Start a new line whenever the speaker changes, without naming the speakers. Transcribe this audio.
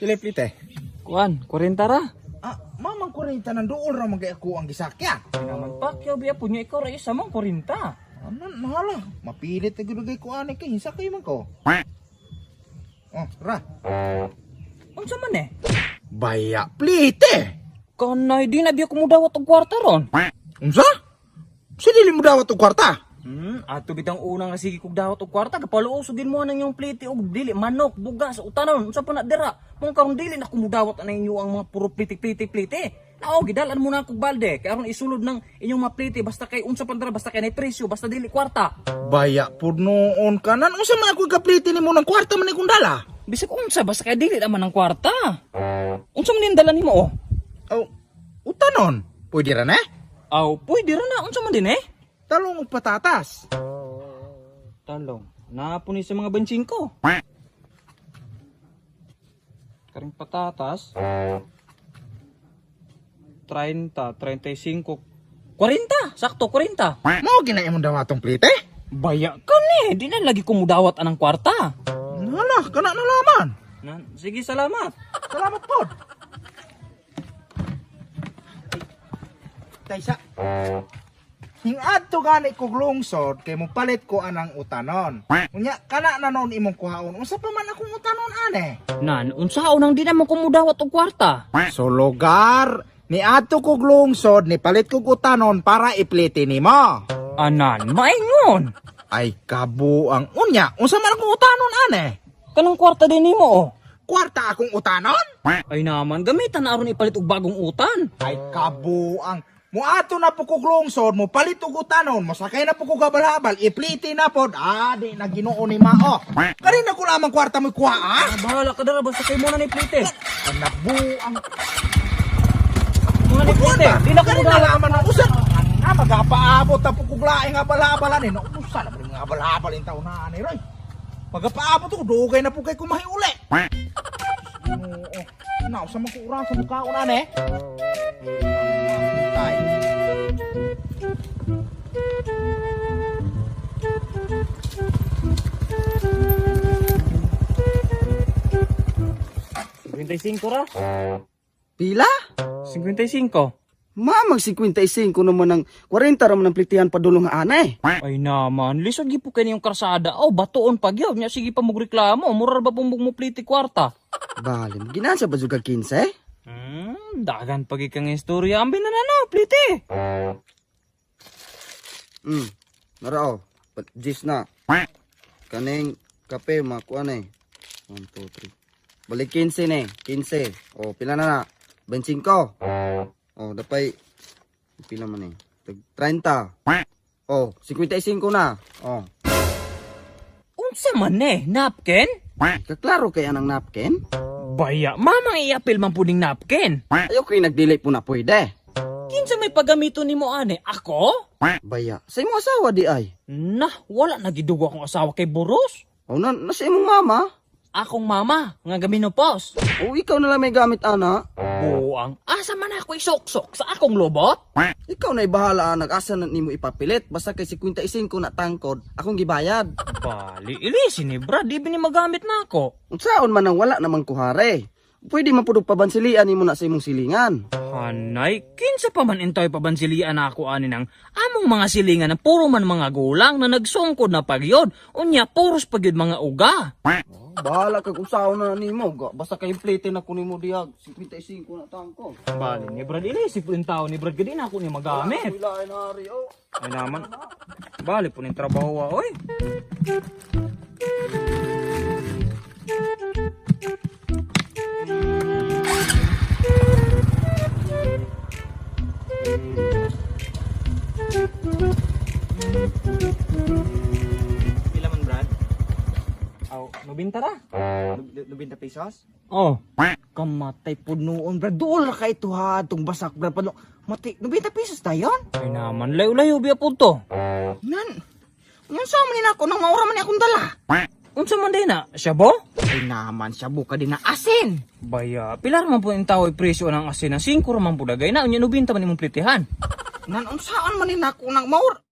Pili plite.
Kuan, 40 ra.
Mamang 40 nandoon ra magay ako ang gisakyan.
Naman Pacquiao biya punya ikaw ra isa mang 40.
Anan nahala, mapilit na gudugay ko ani kay hinsa kay man ko. Oh, ra.
Unsa man eh?
Baya plite.
Kanay di na biya kumudawat og kwarta ron.
Unsa? Si dili mo dawat og kwarta.
Ato bitang una nga sige kog dawat og kwarta kapaluusugin mo nang yung plite og dili manok, bugas, utanon, unsa pa na dira. Mong karon dili na kumudawat na inyo ang mga puro plite. Nao gidalan mo na kog balde kay aron isulod ng inyong mga plite basta kay unsa pa dira basta kay nay presyo basta dili kwarta.
Baya pud noon kanan unsa man ako gaplite nimo ng kwarta man ikong dala.
Bisag unsa basta kay dili naman ang kwarta. Unsa man dala nimo oh?
Oh, utanon. Pwede ra na?
Aw, pwede ra na unsa man din eh?
Talong og patatas.
Talong. Naapon ni sa mga bensin ko. Karing patatas. 30, 35, 40. Sakto, 40.
Mao ginay imong dawatong plite?
Baya ka ni. Di na lagi kumudawat anang kwarta.
Hala, kana na laman.
Sige, salamat.
Salamat pod. Taysa. Hingadto gani kog lungsod kay mo palit ko anang utanon. Unya kana na noon imong kuhaon. Unsa pa man akong utanon ane?
Unsaon nang di naman kumudawat og kwarta?
So lugar ni adto kog lungsod ni palit kog utanon para iplite nimo.
Maingon.
Ay kabuang unya. Unsa man akong utanon ane?
Kanang kwarta din nimo oh.
Kwarta akong utanon?
Ay naman, gamitan na aron ipalit og bagong utan.
Ay kabuang. Muato na po kog lungsod mo palit og utanon mo sakay na po kog habal-habal iplite na pod di na Ginoo ni Mao. Kani na ko lamang kwarta mo kuha
Bahala ka dara basta kay mo na ni plite.
Nabuang.
Mga ni plite, di na
Kani na
kumudawat.
laman ang usan. Magapaabot na po kog laing habal-habalan no. Usa na mga habal-habal in taon na ani roy. Magapaabot ko dugay na po kay kumahi uli. Oo. Now sa mga kurang sa mukhaon ane. Tay.
Ra?
Pila?
55.
Mamang 55 naman ng 40 raman ng plitihan padulong nga anay.
Ay naman, lisod gi po kani yung karsada. Batoon pa gyud nya sige pa magreklamo. Mura ba pong mo pliti kwarta?
Balim, ginasa ba juga 15?
Dagan pagi kang istorya ambil na no, pliti.
Narao, jis na. Kaning kape makuan eh. 1, 2, 3. Balik 15 ne, 15. Pila na na? 25. Dapay pila man eh. 30. 55 na.
Unsa man napkin?
Kaklaro kay anang napkin?
Baya, mamang iapil man puning napkin.
Ayaw kay nagdili po na pwede.
Kinsa may pagamito nimo ane? Ako?
Baya, sa imong asawa di ay.
Wala nagidugo akong asawa kay Boros.
Na sa imong mama.
Akong mama, nga gaminopos.
Ikaw na lang may gamit ana.
Buang, asa man ako isuksok sa akong lobot?
Ikaw na ibahala anak, asa na nimo ipapilit. Basta kay 55 na tangkod, akong gibayad.
Bali, ilisin ni Brad, di ba ni magamit na ako?
Unsaon man ang wala namang kuhare. Pwede mapudog pabansilian nimo na sa imong silingan.
Hanay, kinsa pa man intoy pabansilian na ako ani ng among mga silingan na puro man mga gulang na nagsungkod na pagyod. Unya, puros pagyod mga uga.
Bahala kag usaw na nimo. Basta kay plate na ko nimo diag 55 na tangko.
Bali, ni Brad, ilisip po yung tao ni Brad, gadi na ako ni magamit.
Wala na hari
Ay naman, bali po yung trabaho oy. Pila man Brad? 90 ra?
90 pesos?
Kamatay po noon Brad.
Dool kay tuha tong basak Brad palo. Mati 90 pesos dayon.
Ay naman, layo-layo biya po to.
Yan sa man ako nang maura man akong dala.
Unsa man din na? Syabo?
Ay naman siya buka din na asin.
Baya, pilar man po yung tao presyo ng asin na 5 raman po dagay na. Unya 90 man imong plitihan.
Nan unsaan man ako nang maura.